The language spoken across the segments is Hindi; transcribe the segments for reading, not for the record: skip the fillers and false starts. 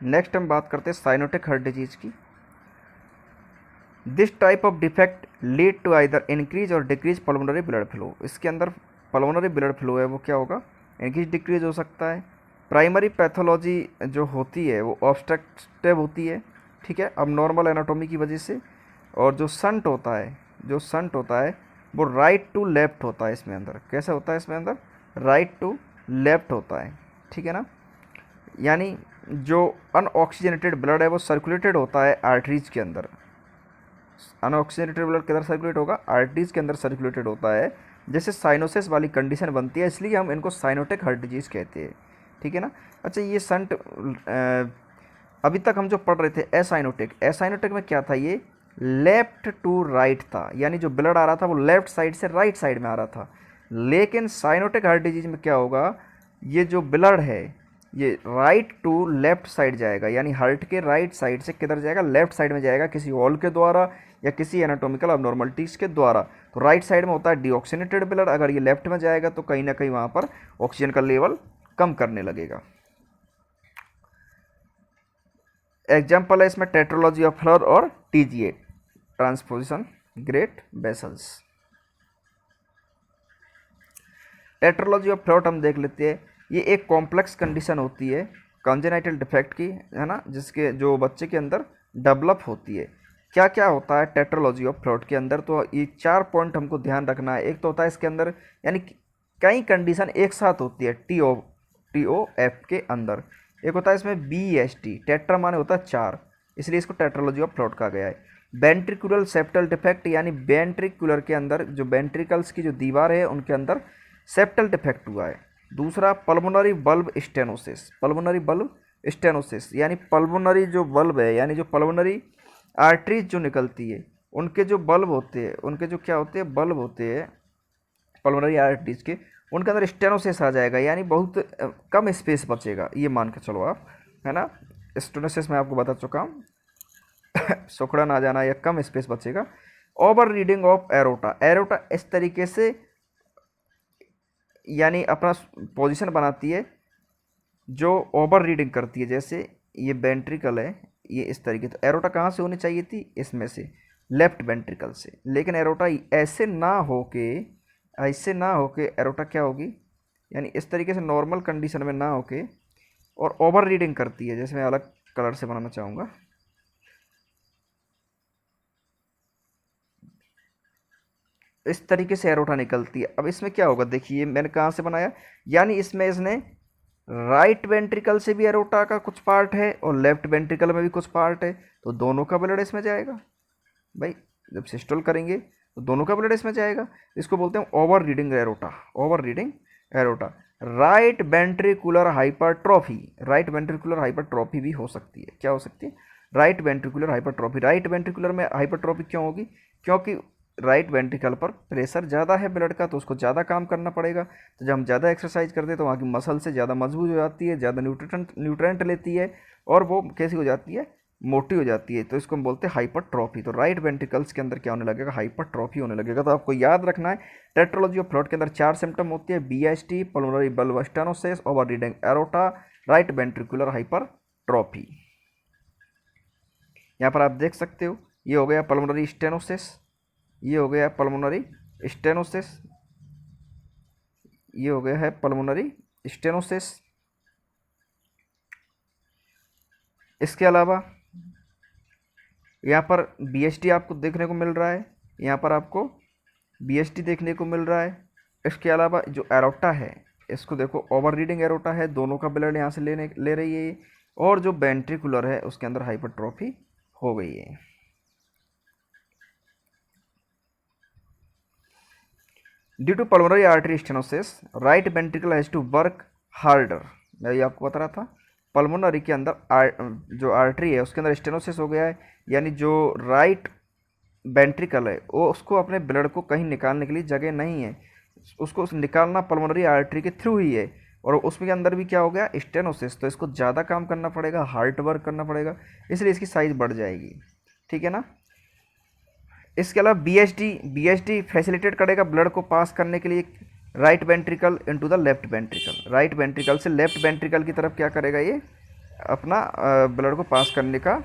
नेक्स्ट हम बात करते हैं साइनोटिक हार्ट डिजीज़ की। This type of defect lead to either increase or decrease pulmonary blood flow. इसके अंदर पल्मोनरी ब्लड फ्लो है वो क्या होगा, इंक्रीज डिक्रीज हो सकता है। प्राइमरी पैथोलॉजी जो होती है वो ऑब्स्ट्रक्टिव होती है, ठीक है, अब नॉर्मल एनाटोमी की वजह से। और जो संट होता है वो राइट टू लेफ्ट होता है इसमें अंदर। कैसे होता है इसमें अंदर, राइट टू लेफ्ट होता है, ठीक है ना। यानी जो अनऑक्सीजनेटेड ब्लड है वो सर्कुलेटेड होता है आर्टरीज के अंदर। अनऑक्सीजनेटेड ब्लड किधर सर्कुलेट होगा, आर्टरीज के अंदर सर्कुलेटेड होता है, जैसे साइनोसिस वाली कंडीशन बनती है, इसलिए हम इनको साइनोटिक हार्ट डिजीज़ कहते हैं, ठीक है ना। अच्छा, ये संट अभी तक हम जो पढ़ रहे थे एसाइनोटिक में क्या था, ये लेफ्ट टू राइट था, यानी जो ब्लड आ रहा था वो लेफ्ट साइड से राइट साइड में आ रहा था। लेकिन साइनोटिक हार्ट डिजीज में क्या होगा, ये जो ब्लड है ये राइट टू लेफ्ट साइड जाएगा, यानी हार्ट के राइट साइड से किधर जाएगा, लेफ्ट साइड में जाएगा, किसी वॉल के द्वारा या किसी एनाटॉमिकल अबनॉर्मलिटीज़ के द्वारा। तो राइट साइड में होता है डीऑक्सीनेटेड ब्लड, अगर ये लेफ्ट में जाएगा तो कहीं ना कहीं वहाँ पर ऑक्सीजन का लेवल कम करने लगेगा। एग्जाम्पल है इसमें टेट्रोलॉजी ऑफ फ्लोर और TGA, transposition great vessels. Tetralogy of float हम देख लेते हैं। ये एक कॉम्प्लेक्स कंडीशन होती है कॉन्जेनाइटल डिफेक्ट की, है ना, जिसके जो बच्चे के अंदर डेवलप होती है। क्या क्या होता है टेट्रोलॉजी ऑफ फ्लोट के अंदर, तो ये 4 पॉइंट हमको ध्यान रखना है। एक तो होता है इसके अंदर, यानी कई कंडीशन एक साथ होती है TOF के अंदर। एक होता है इसमें BST, टेट्रा माने होता है 4, इसलिए इसको टेट्रोलॉजी ऑफ फ्लोट कहा गया है। वेंट्रिकुलर सेप्टल डिफेक्ट, यानी वेंट्रिकुलर के अंदर जो वेंट्रिकल्स की जो दीवार है उनके अंदर सेप्टल डिफेक्ट हुआ है। दूसरा पल्मोनरी बल्ब स्टेनोसिस, यानी पल्मोनरी जो बल्ब है, यानी जो पल्मोनरी आर्टरीज जो निकलती है उनके जो बल्ब होते हैं, उनके जो क्या होते हैं, बल्ब होते हैं पल्मोनरी आर्टरीज के, उनके अंदर स्टेनोसिस आ जाएगा, यानी बहुत कम स्पेस बचेगा, ये मान के चलो आप, है ना। स्टेनोसिस मैं आपको बता चुका हूँ सुखड़ा ना जाना या कम स्पेस बचेगा। ओवर रीडिंग ऑफ एरोटा इस तरीके से यानी अपना पोजीशन बनाती है जो ओवर रीडिंग करती है, जैसे ये वेंट्रिकल है ये इस तरीके से। एरोटा कहाँ से होनी चाहिए थी, इसमें से, लेफ्ट वेंट्रिकल से, लेकिन एरोटा ऐसे ना होके एरोटा क्या होगी, यानी इस तरीके से नॉर्मल कंडीशन में ना होके और ओवर रीडिंग करती है, जैसे मैं अलग कलर से बनाना चाहूँगा। इस तरीके से एरोटा निकलती है। अब इसमें क्या होगा, देखिए मैंने कहाँ से बनाया, यानी इसमें इसने राइट वेंट्रिकल से भी एरोटा का कुछ पार्ट है और लेफ्ट वेंट्रिकल में भी कुछ पार्ट है, तो दोनों का ब्लड इसमें जाएगा। भाई जब सिस्टोल करेंगे तो दोनों का ब्लड इसमें जाएगा। इसको बोलते हैं over reading aorta. Right ventricular hypertrophy भी हो सकती है। क्या हो सकती है, right ventricular hypertrophy. Right ventricular में हाइपरट्रॉफी क्यों होगी, क्योंकि राइट वेंट्रिकल पर प्रेशर ज़्यादा है ब्लड का, तो उसको ज़्यादा काम करना पड़ेगा। तो जब हम ज़्यादा एक्सरसाइज करते हैं तो वहाँ की मसल से ज़्यादा मजबूत हो जाती है, ज़्यादा न्यूट्रेंट लेती है और वो कैसी हो जाती है, मोटी हो जाती है, तो इसको हम बोलते हैं हाइपरट्रॉफी। तो राइट वेंट्रिकल्स के अंदर क्या होने लगेगा, हाइपरट्रॉफी होने लगेगा। तो आपको याद रखना है टेट्रोलॉजी ऑफ फ्लोट के अंदर 4 सिम्टम होती है, BST, pulmonary bulb stenosis, over reading aorta, right ventricular hypertrophy. यहाँ पर आप देख सकते हो, ये हो गया पल्मोनरी स्टेनोसिस, ये हो गया पल्मोनरी स्टेनोसिस, ये हो गया है पल्मोनरी स्टेनोसिस। इसके अलावा यहाँ पर BST आपको देखने को मिल रहा है, यहाँ पर आपको BST देखने को मिल रहा है। इसके अलावा जो एरोटा है इसको देखो, ओवर रीडिंग एरोटा है, दोनों का ब्लड यहाँ से ले रही है, और जो वेंट्रिकुलर है उसके अंदर हाइपरट्रॉफी हो गई है। Due to pulmonary artery stenosis right ventricle has to work harder. मैं ये आपको बता रहा था, पल्मोनरी के अंदर जो आर्टरी है उसके अंदर स्टेनोसिस हो गया है, यानी जो राइट वेंट्रिकल है वो उसको अपने ब्लड को कहीं निकालने के लिए जगह नहीं है, उसको निकालना पल्मोनरी आर्टरी के थ्रू ही है, और उसमें के अंदर भी क्या हो गया, स्टेनोसिस, तो इसको ज़्यादा काम करना पड़ेगा, हार्ड वर्क करना पड़ेगा, इसलिए इसकी साइज़ बढ़ जाएगी, ठीक है ना। इसके अलावा BST फैसिलिटेट करेगा ब्लड को पास करने के लिए right ventricle into the left ventricle, right ventricle से लेफ्ट वेंट्रिकल की तरफ क्या करेगा, ये अपना ब्लड को पास करने का,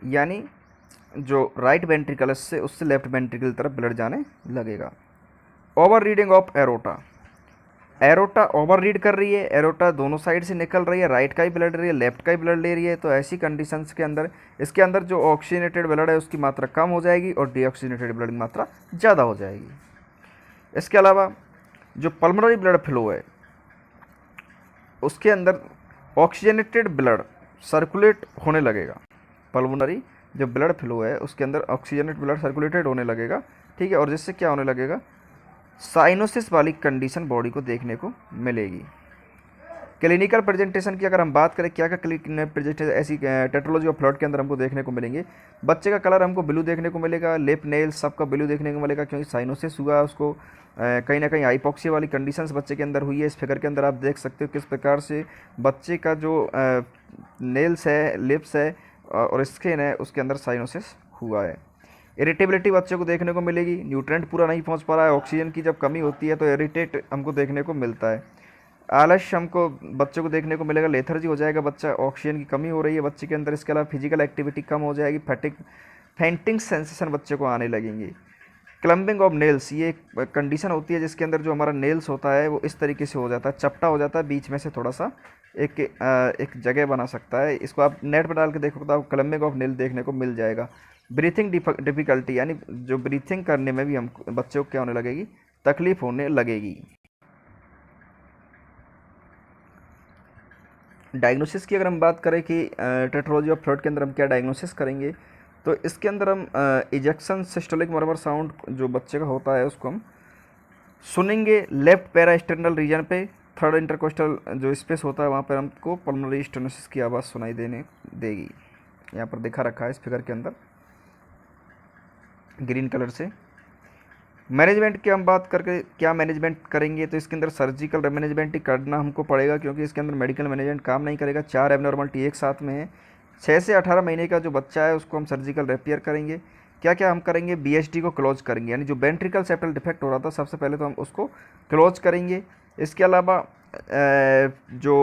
यानी जो राइट वेंट्रिकल से उससे लेफ्ट वेंट्रिकल की तरफ ब्लड जाने लगेगा। Over reading of aorta, aorta over read कर रही है, एरोटा दोनों साइड से निकल रही है, राइट का ही ब्लड ले रही है, लेफ्ट का ही ब्लड ले रही है, तो ऐसी कंडीशंस के अंदर इसके अंदर जो ऑक्सीजनेटेड ब्लड है उसकी मात्रा कम हो जाएगी और डीऑक्सीजनेटेड ब्लड की मात्रा ज़्यादा हो जाएगी। इसके अलावा जो पल्मोनरी ब्लड फ्लो है उसके अंदर ऑक्सीजनेटेड ब्लड सर्कुलेट होने लगेगा। पल्मोनरी जो ब्लड फ्लो है उसके अंदर ऑक्सीजनेटेड ब्लड सर्कुलेटेड होने लगेगा, ठीक है, और जिससे क्या होने लगेगा, साइनोसिस वाली कंडीशन बॉडी को देखने को मिलेगी। क्लिनिकल प्रेजेंटेशन की अगर हम बात करें, क्या क्या क्लिनिकल प्रेजेंटेशन ऐसी टेट्रोलॉजी ऑफ फ्लड के अंदर हमको देखने को मिलेंगे। बच्चे का कलर हमको ब्लू देखने को मिलेगा, लिप नेल सबका ब्लू देखने को मिलेगा, क्योंकि साइनोसिस हुआ उसको, कहीं ना कहीं हाइपोक्सिया वाली कंडीशंस बच्चे के अंदर हुई है। इस फिगर के अंदर आप देख सकते हो किस प्रकार से बच्चे का जो नेल्स है, लिप्स है और स्किन है उसके अंदर साइनोसिस हुआ है। इरिटेबिलिटी बच्चे को देखने को मिलेगी, न्यूट्रेंट पूरा नहीं पहुंच पा रहा है, ऑक्सीजन की जब कमी होती है तो इरिटेट हमको देखने को मिलता है। आलस्य हमको बच्चे को देखने को मिलेगा, लेथर्जी हो जाएगा बच्चा, ऑक्सीजन की कमी हो रही है बच्चे के अंदर। इसके अलावा फिजिकल एक्टिविटी कम हो जाएगी, फेंटिंग सेंसेशन बच्चे को आने लगेंगे। क्लम्बिंग ऑफ नेल्स, ये एक कंडीशन होती है जिसके अंदर जो हमारा नेल्स होता है वो इस तरीके से हो जाता है, चपटा हो जाता है, बीच में से थोड़ा सा एक जगह बना सकता है। इसको आप नेट पर डाल के देखो तो आपको क्लम्बिंग ऑफ नेल देखने को मिल जाएगा। ब्रीथिंग डिफिकल्टी, यानी जो ब्रीथिंग करने में भी हम बच्चों को क्या होने लगेगी, तकलीफ होने लगेगी। डायग्नोसिस की अगर हम बात करें कि टेट्रोलॉजी ऑफ फ्लड के अंदर हम क्या डायग्नोसिस करेंगे, तो इसके अंदर हम इजेक्शन सिस्टोलिक मर्मर साउंड जो बच्चे का होता है उसको हम सुनेंगे लेफ्ट पैरास्टर्नल रीजन पे, थर्ड इंटरकोस्टल जो स्पेस होता है वहाँ पर हमको पल्मोनरी स्टेनोसिस की आवाज़ सुनाई देने देगी। यहाँ पर दिखा रखा है इस फिगर के अंदर ग्रीन कलर से। मैनेजमेंट की हम बात करके क्या मैनेजमेंट करेंगे, तो इसके अंदर सर्जिकल मैनेजमेंट ही करना हमको पड़ेगा, क्योंकि इसके अंदर मेडिकल मैनेजमेंट काम नहीं करेगा। 4 एबनॉर्मलिटी एक साथ में है। 6 से 18 महीने का जो बच्चा है उसको हम सर्जिकल रिपेयर करेंगे। क्या क्या हम करेंगे, बीएसडी को क्लोज करेंगे, यानी जो वेंट्रिकल सेप्टल डिफेक्ट हो रहा था सबसे पहले तो हम उसको क्लोज करेंगे। इसके अलावा जो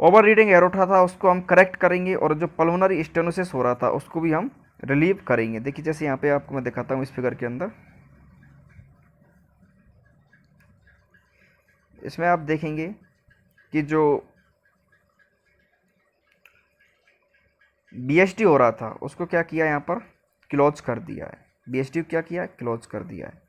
ओवर रीडिंग एरोटा था उसको हम करेक्ट करेंगे, और जो पल्मोनरी स्टेनोसिस हो रहा था उसको भी हम रिलीव करेंगे। देखिए जैसे यहाँ पे आपको मैं दिखाता हूँ इस फिगर के अंदर, इसमें आप देखेंगे कि जो बीएसडी हो रहा था उसको क्या किया, यहाँ पर क्लोज कर दिया है। बीएसडी को क्या किया, क्लोज कर दिया है।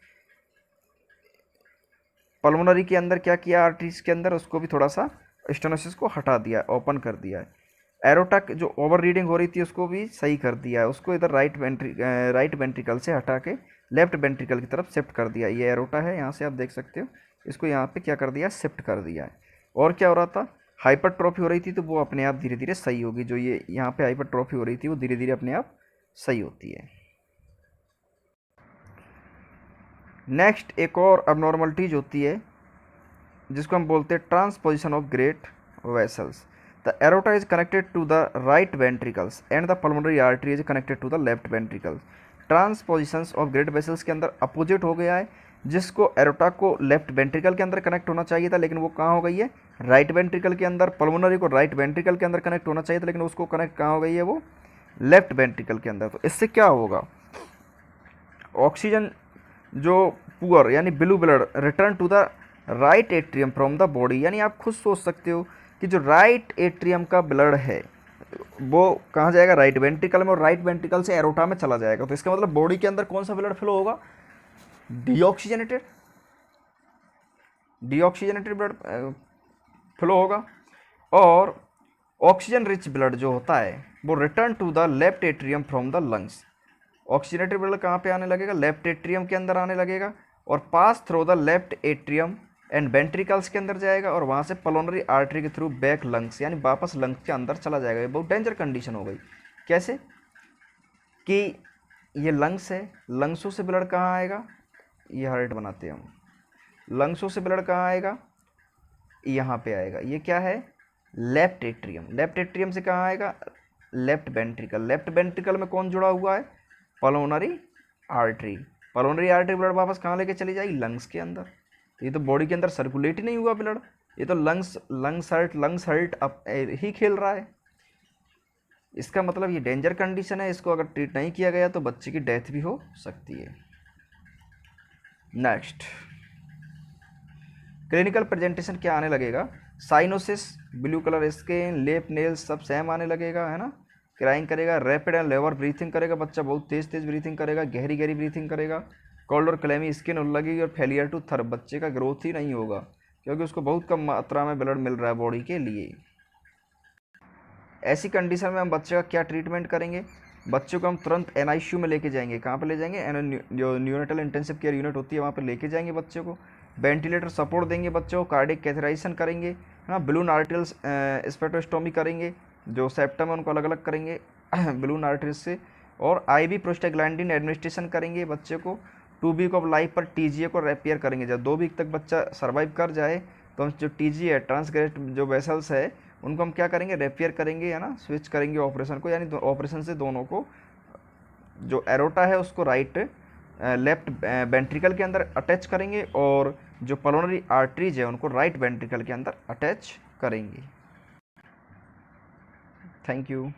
पल्मोनरी के अंदर क्या किया, आर्टरीज के अंदर उसको भी थोड़ा सा स्टेनोसिस को हटा दिया है, ओपन कर दिया है। एरोटा जो ओवर रीडिंग हो रही थी उसको भी सही कर दिया है, उसको इधर राइट वेंट्रिकल से हटा के लेफ्ट वेंट्रिकल की तरफ शिफ्ट कर दिया। ये एरोटा है, यहाँ से आप देख सकते हो, इसको यहाँ पे क्या कर दिया, शिफ्ट कर दिया है। और क्या हो रहा था, हाइपरट्रॉफी हो रही थी तो वो अपने आप धीरे धीरे सही होगी। जो ये यहाँ पे हाइपरट्रॉफी हो रही थी वो धीरे धीरे अपने आप सही होती है। नेक्स्ट एक और अबनॉर्मलिटीज होती है जिसको हम बोलते हैं transposition of great vessels. The aorta is connected to the right ventricles and the pulmonary artery is connected to the left ventricles. Transpositions of great vessels के अंदर अपोजिट हो गया है, जिसको एरोटा को लेफ्ट वेंट्रिकल के अंदर कनेक्ट होना चाहिए था लेकिन वो कहाँ हो गई है, राइट वेंट्रिकल के अंदर। पल्मोनरी को राइट वेंट्रिकल के अंदर कनेक्ट होना चाहिए था लेकिन उसको कनेक्ट कहाँ हो गई है, वो लेफ्ट वेंट्रिकल के अंदर। तो इससे क्या होगा, ऑक्सीजन जो पुअर यानी blue blood return to the right atrium from the body, यानी आप खुद सोच सकते हो कि जो राइट एट्रियम का ब्लड है वो कहाँ जाएगा, राइट वेंट्रिकल में, और राइट वेंट्रिकल से एरोटा में चला जाएगा। तो इसका मतलब बॉडी के अंदर कौन सा ब्लड फ्लो होगा, डीऑक्सीजनेटेड डीऑक्सीजनेटेड ब्लड फ्लो होगा। और ऑक्सीजन रिच ब्लड जो होता है वो return to the left atrium from the lungs. Oxygenated blood कहाँ पे आने लगेगा, लेफ्ट एट्रियम के अंदर आने लगेगा और pass through the left atrium and ventricles के अंदर जाएगा और वहाँ से पल्मोनरी आर्टरी के थ्रू बैक लंग्स, यानी वापस लंग्स के अंदर चला जाएगा। ये बहुत डेंजर कंडीशन हो गई। कैसे कि ये लंग्स है, लंग्सों से ब्लड कहाँ आएगा, ये हार्ट बनाते हैं हम, लंग्सों से ब्लड कहाँ आएगा, यहाँ पे आएगा। ये क्या है, लेफ्ट एट्रियम। लेफ्ट एट्रियम से कहाँ आएगा, लेफ्ट वेंट्रिकल। लेफ्ट वेंट्रिकल में कौन जुड़ा हुआ है, pulmonary artery. Pulmonary artery blood वापस कहाँ लेके चली जाएगी, लंग्स के अंदर। ये तो बॉडी के अंदर सर्कुलेट ही नहीं हुआ ब्लड, ये तो लंग्स हर्ट अब ही खेल रहा है। इसका मतलब ये डेंजर कंडीशन है, इसको अगर ट्रीट नहीं किया गया तो बच्चे की डेथ भी हो सकती है। नेक्स्ट, क्लिनिकल प्रेजेंटेशन क्या आने लगेगा? साइनोसिस, ब्लू कलर स्किन, लेप नेल्स सब सेम आने लगेगा, है ना। क्राइंग करेगा, रैपिड एंड लेवर ब्रीथिंग करेगा, बच्चा बहुत तेज तेज ब्रीथिंग करेगा, गहरी गहरी ब्रीथिंग करेगा। कोल्ड और क्लेमी स्किन लगेगी और फेलियर टू थर्ब, बच्चे का ग्रोथ ही नहीं होगा क्योंकि उसको बहुत कम मात्रा में ब्लड मिल रहा है बॉडी के लिए। ऐसी कंडीशन में हम बच्चे का क्या ट्रीटमेंट करेंगे? बच्चों को हम तुरंत एनआईसीयू में लेके जाएंगे। कहाँ पे ले जाएंगे? जो न्यूनेटल इंटेंसिव केयर यूनिट होती है वहाँ पे लेके जाएंगे बच्चों को। वेंटिलेटर सपोर्ट देंगे बच्चों को, कार्डियक कैथेराइजेशन करेंगे, है ना, बलून आर्टरीज स्पेक्ट्रोस्टोमी करेंगे, जो सेप्टम है उनको अलग अलग करेंगे बलून आर्टरीज से, और आईवी प्रोस्टाग्लैंडिन एडमिनिस्ट्रेशन करेंगे बच्चे को। 2 वीक ऑफ लाइफ पर टीजीए को रिपेयर करेंगे। जब 2 वीक तक बच्चा सर्वाइव कर जाए तो हम जो टीजीए है, ट्रांसग्रेट जो वेसल्स है, उनको हम क्या करेंगे? रिपेयर करेंगे, है ना, स्विच करेंगे ऑपरेशन को, यानी ऑपरेशन से दोनों को, जो एरोटा है उसको राइट लेफ्ट वेंट्रिकल के अंदर अटैच करेंगे और जो पल्मोनरी आर्टरीज है उनको राइट वेंट्रिकल के अंदर अटैच करेंगे। Thank you.